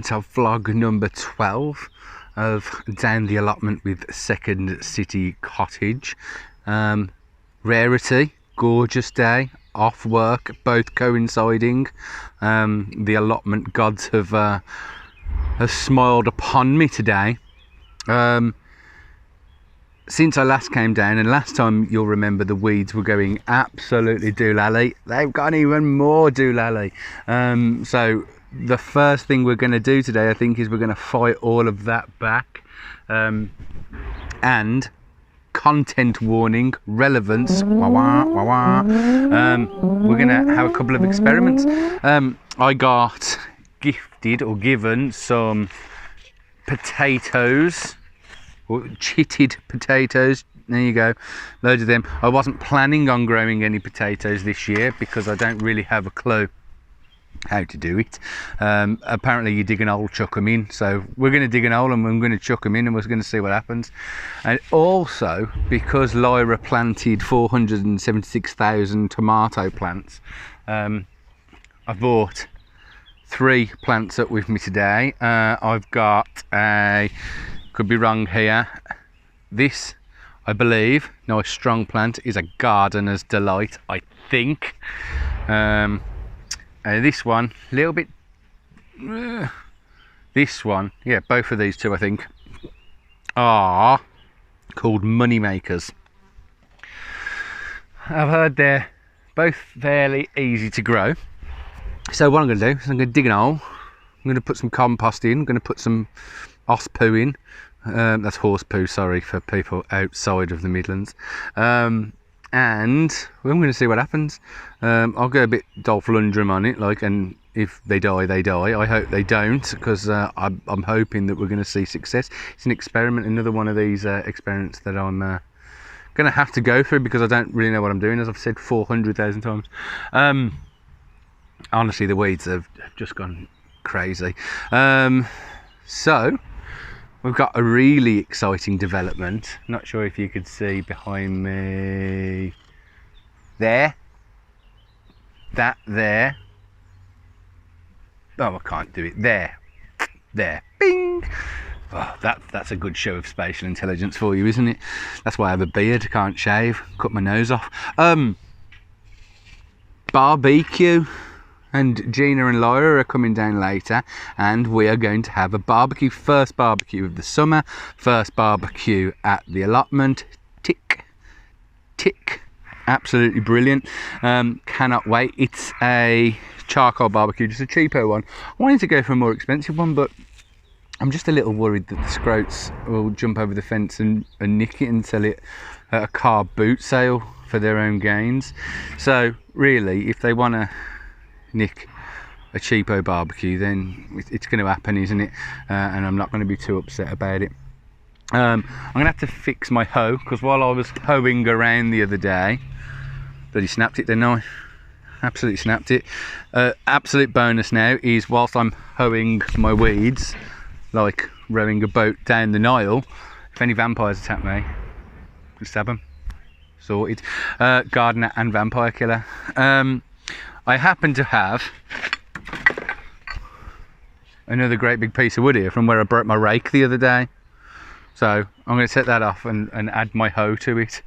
to vlog number 12 of Down the Allotment with Second City Cottage. Rarity, gorgeous day, off work, both coinciding. The allotment gods have smiled upon me today. Since I last came down, and last time you'll remember the weeds were going absolutely doolally, they've gone even more doolally. So the first thing we're going to do today, I think, is we're going to fight all of that back. And content warning, relevance, wah, wah, wah, wah. We're going to have a couple of experiments. I got gifted or given some potatoes, or chitted potatoes. There you go, loads of them. I wasn't planning on growing any potatoes this year because I don't really have a clue how to do it. Apparently you dig an hole, chuck them in, so we're going to dig an hole and we're going to chuck them in and we're going to see what happens. And also because Lyra planted 476,000 tomato plants, I bought 3 plants up with me today. I've got a, could be wrong here, this, I believe, nice strong plant, is a gardener's delight, I think. This one, a little bit, this one, yeah, both of these two I think are called money makers. I've heard they're both fairly easy to grow. So what I'm going to do is I'm going to dig an hole, I'm going to put some compost in, I'm going to put some oss poo in, that's horse poo, sorry, for people outside of the Midlands, and we're going to see what happens. I'll go a bit Dolph Lundgren on it, like, and if they die, they die. I hope they don't, because I'm hoping that we're going to see success. It's an experiment, another one of these experiments that I'm going to have to go through because I don't really know what I'm doing, as I've said 400,000 times. Honestly, the weeds have just gone crazy. So we've got a really exciting development. Not sure if you could see behind me there, that there. Oh, I can't do it. There, bing. Oh, that's a good show of spatial intelligence for you, isn't it? That's why I have a beard, can't shave, cut my nose off. BBQ. And Gina and Lyra are coming down later, and we are going to have a barbecue. First barbecue of the summer, first barbecue at the allotment. Tick, tick, absolutely brilliant. Cannot wait. It's a charcoal barbecue, just a cheaper one. I wanted to go for a more expensive one, but I'm just a little worried that the scroats will jump over the fence and nick it and sell it at a car boot sale for their own gains. So really, if they want to nick a cheapo barbecue, then it's going to happen, isn't it? And I'm not going to be too upset about it. I'm going to have to fix my hoe, because while I was hoeing around the other day, bloody snapped it, didn't I? Absolutely snapped it. Absolute bonus now is, whilst I'm hoeing my weeds, like rowing a boat down the Nile, if any vampires attack me, just stab them. Sorted. Gardener and vampire killer. I happen to have another great big piece of wood here from where I broke my rake the other day. So I'm going to set that off and add my hoe to it.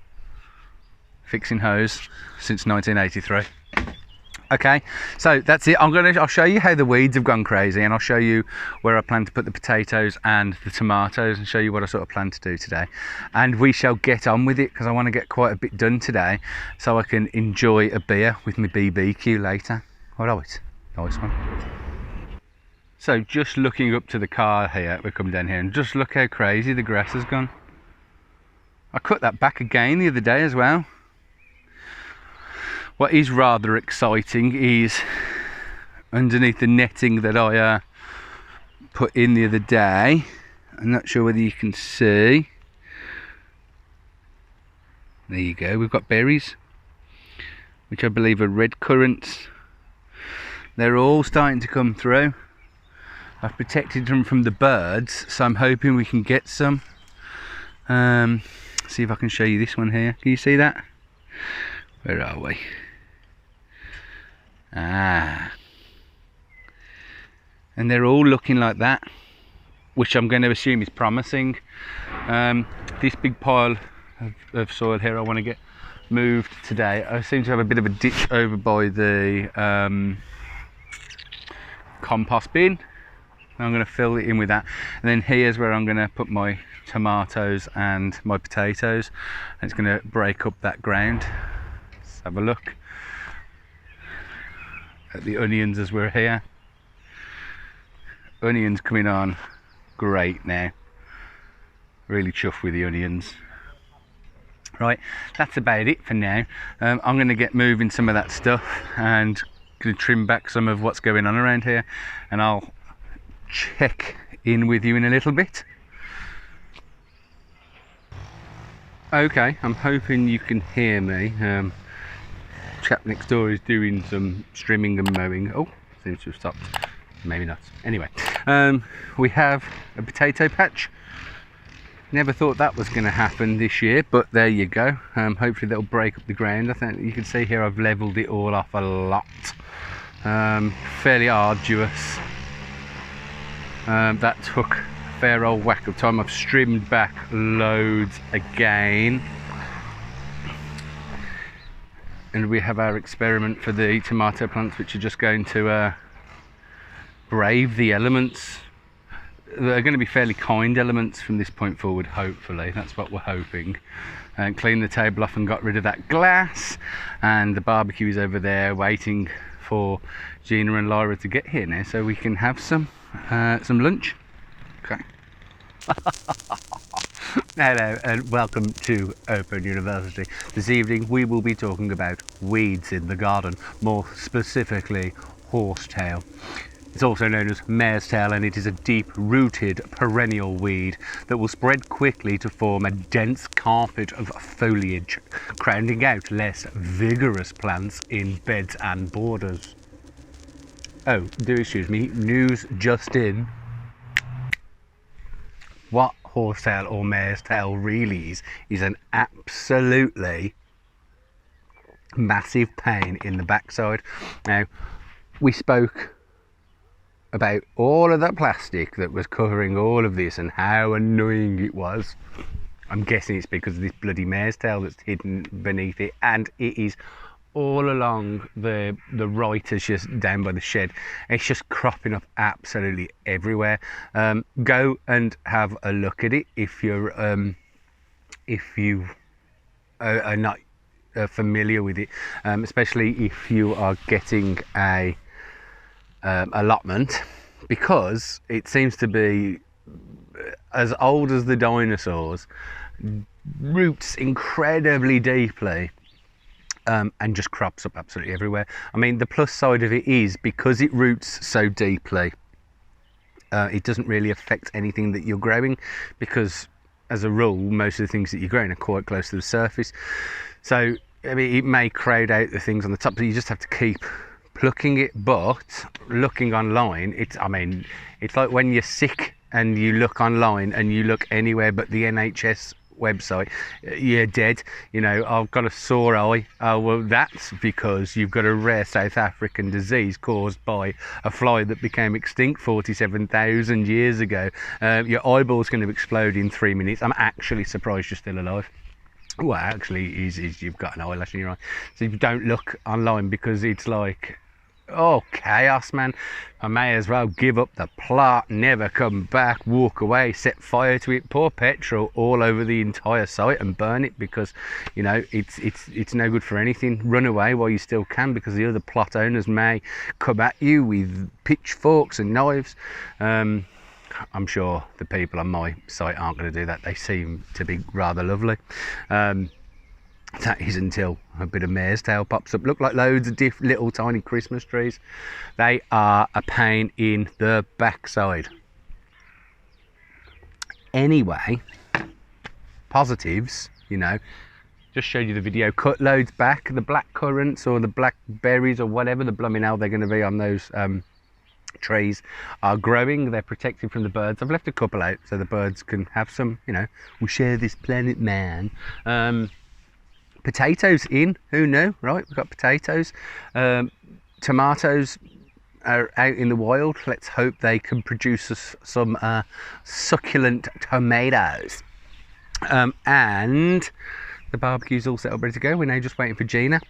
Fixing hoes since 1983. Okay, so that's it. I'll show you how the weeds have gone crazy, and I'll show you where I plan to put the potatoes and the tomatoes, and show you what I sort of plan to do today. And we shall get on with it, because I want to get quite a bit done today so I can enjoy a beer with my BBQ later. All right, nice one. So just looking up to the car here, we come down here, and just look how crazy the grass has gone. I cut that back again the other day as well. What is rather exciting is underneath the netting that I put in the other day, I'm not sure whether you can see, there you go, we've got berries, which I believe are red currants. They're all starting to come through. I've protected them from the birds, so I'm hoping we can get some. See if I can show you this one here. Can you see that? Where are we? and they're all looking like that, which I'm going to assume is promising. This big pile of soil here I want to get moved today. I seem to have a bit of a ditch over by the compost bin. I'm going to fill it in with that, and then here's where I'm going to put my tomatoes and my potatoes, and it's going to break up that ground. Let's have a look at the onions as we're here. Onions coming on great now, really chuffed with the onions. Right, that's about it for now. I'm going to get moving some of that stuff and going to trim back some of what's going on around here, and I'll check in with you in a little bit. Okay, I'm hoping you can hear me. Chap next door is doing some trimming and mowing. Oh, seems to have stopped. Maybe not. Anyway, we have a potato patch. Never thought that was going to happen this year, but there you go. Hopefully that'll break up the ground. I think you can see here I've levelled it all off a lot. Fairly arduous. That took a fair old whack of time. I've trimmed back loads again. And we have our experiment for the tomato plants, which are just going to brave the elements. They're going to be fairly kind elements from this point forward, hopefully. That's what we're hoping. And clean the table off and got rid of that glass, and the barbecue is over there waiting for Gina and Lyra to get here now, so we can have some lunch. Okay. Hello and welcome to Open University. This evening we will be talking about weeds in the garden, more specifically horsetail. It's also known as mare's tail, and it is a deep-rooted perennial weed that will spread quickly to form a dense carpet of foliage, crowding out less vigorous plants in beds and borders. Oh, do excuse me, news just in. What horsetail or mare's tail really is an absolutely massive pain in the backside. Now, we spoke about all of that plastic that was covering all of this and how annoying it was. I'm guessing it's because of this bloody mare's tail that's hidden beneath it, and it is all along the right, as just down by the shed. It's just cropping up absolutely everywhere. Go and have a look at it if you are not familiar with it, especially if you are getting a allotment, because it seems to be as old as the dinosaurs, roots incredibly deeply, and just crops up absolutely everywhere. I mean, the plus side of it is, because it roots so deeply, it doesn't really affect anything that you're growing, because as a rule most of the things that you're growing are quite close to the surface. So I mean, it may crowd out the things on the top, so you just have to keep plucking it. But looking online, it's like when you're sick and you look online and you look anywhere but the NHS website, you're dead. You know, I've got a sore eye. Oh, well, that's because you've got a rare South African disease caused by a fly that became extinct 47,000 years ago. Your eyeball's going to explode in 3 minutes. I'm actually surprised you're still alive. Well, actually, is you've got an eyelash in your eye. So you don't look online, because it's like, oh, chaos, man. I may as well give up the plot, never come back, walk away, set fire to it, pour petrol all over the entire site and burn it, because, you know, it's no good for anything. Run away while you still can, because the other plot owners may come at you with pitchforks and knives. I'm sure the people on my site aren't going to do that. They seem to be rather lovely. That is until a bit of mare's tail pops up. Look like loads of little tiny Christmas trees. They are a pain in the backside. Anyway, positives, you know, just showed you the video. Cut loads back. The black currants or the blackberries or whatever the blooming hell they're going to be on those trees are growing. They're protected from the birds. I've left a couple out so the birds can have some, you know, we share this planet, man. Potatoes in, who knew, right? We've got potatoes. Tomatoes are out in the wild. Let's hope they can produce us some succulent tomatoes. And the barbecue's all set up, ready to go. We're now just waiting for Gina.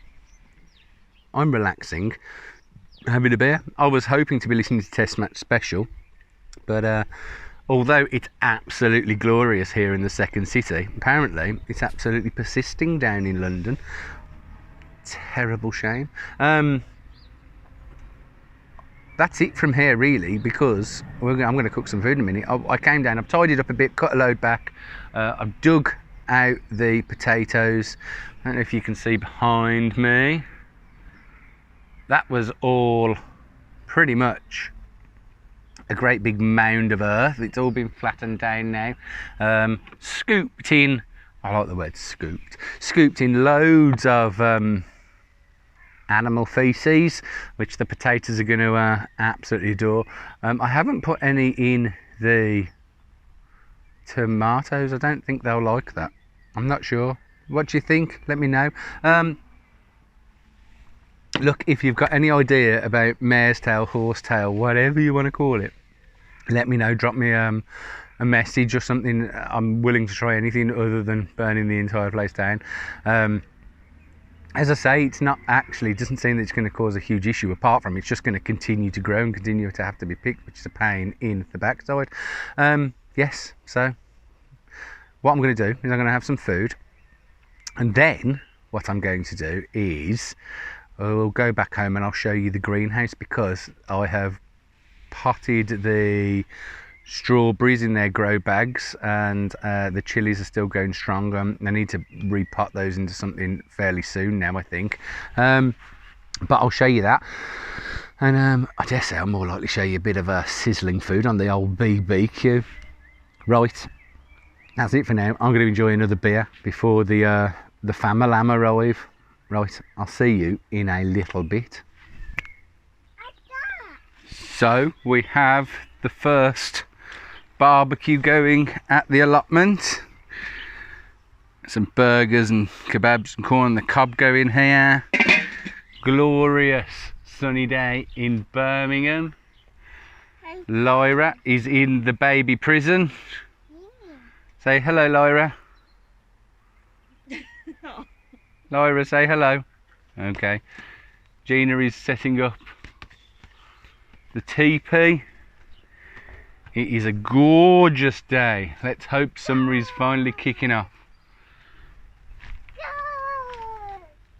I'm relaxing, having a beer. I was hoping to be listening to Test Match Special, but although it's absolutely glorious here in the second city, apparently it's absolutely persisting down in London. Terrible shame. That's it from here really, because I'm going to cook some food in a minute. I came down, I've tidied up a bit, cut a load back, I've dug out the potatoes. I don't know if you can see behind me. That was all pretty much a great big mound of earth. It's all been flattened down now. Scooped in, I like the word scooped, scooped in loads of animal feces, which the potatoes are going to absolutely adore. I haven't put any in the tomatoes. I don't think they'll like that. I'm not sure. What do you think? Let me know. Look, if you've got any idea about mare's tail, horsetail, whatever you want to call it, let me know. Drop me a message or something. I'm willing to try anything other than burning the entire place down. As I say, it's not actually, it doesn't seem that it's going to cause a huge issue, apart from it's just going to continue to grow and continue to have to be picked, which is a pain in the backside. Yes, so what I'm going to do is I'm going to have some food, and then what I'm going to do is I'll go back home and I'll show you the greenhouse, because I have potted the strawberries in their grow bags, and the chilies are still going strong. I need to repot those into something fairly soon now, I think. But I'll show you that, and I dare say I'll more likely show you a bit of sizzling food on the old BBQ. Right, that's it for now. I'm going to enjoy another beer before the family arrive. Right, I'll see you in a little bit. So we have the first barbecue going at the allotment. Some burgers and kebabs and corn on the cob going here. Glorious sunny day in Birmingham. Lyra is in the baby prison. Say hello, Lyra. Lyra, say hello. Okay. Gina is setting up the teepee. It is a gorgeous day. Let's hope summer is finally kicking off.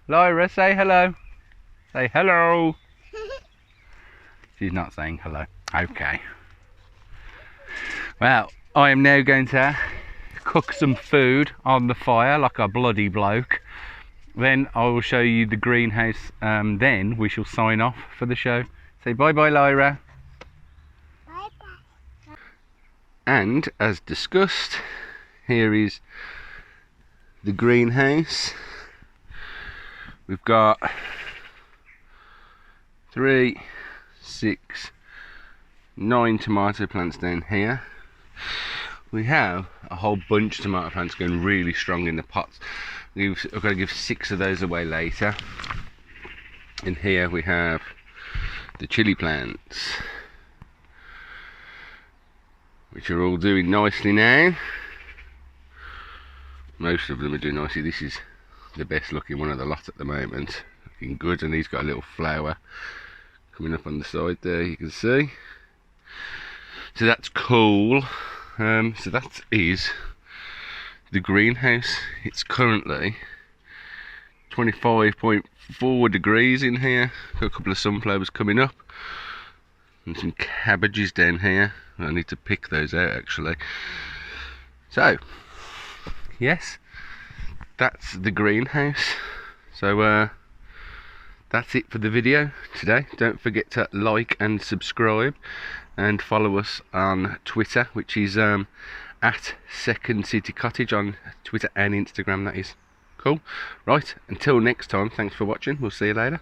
Lyra, say hello. Say hello. She's not saying hello. Okay. Well, I am now going to cook some food on the fire like a bloody bloke. Then I will show you the greenhouse. Then we shall sign off for the show. Say bye bye, Lyra. Bye bye. And as discussed, here is the greenhouse. We've got 3, 6, 9 tomato plants down here. We have a whole bunch of tomato plants going really strong in the pots. I've got to give 6 of those away later. In here we have the chili plants, which are all doing nicely now. Most of them are doing nicely. This is the best looking one of the lot at the moment, looking good, and he's got a little flower coming up on the side there, you can see. So that's cool. So that is the greenhouse. It's currently 25.4 degrees in here. Got a couple of sunflowers coming up and some cabbages down here. I need to pick those out actually. So yes, that's the greenhouse. So that's it for the video today. Don't forget to like and subscribe, and follow us on Twitter, which is at Second City Cottage on Twitter and Instagram, that is. Cool. Right, until next time, thanks for watching. We'll see you later.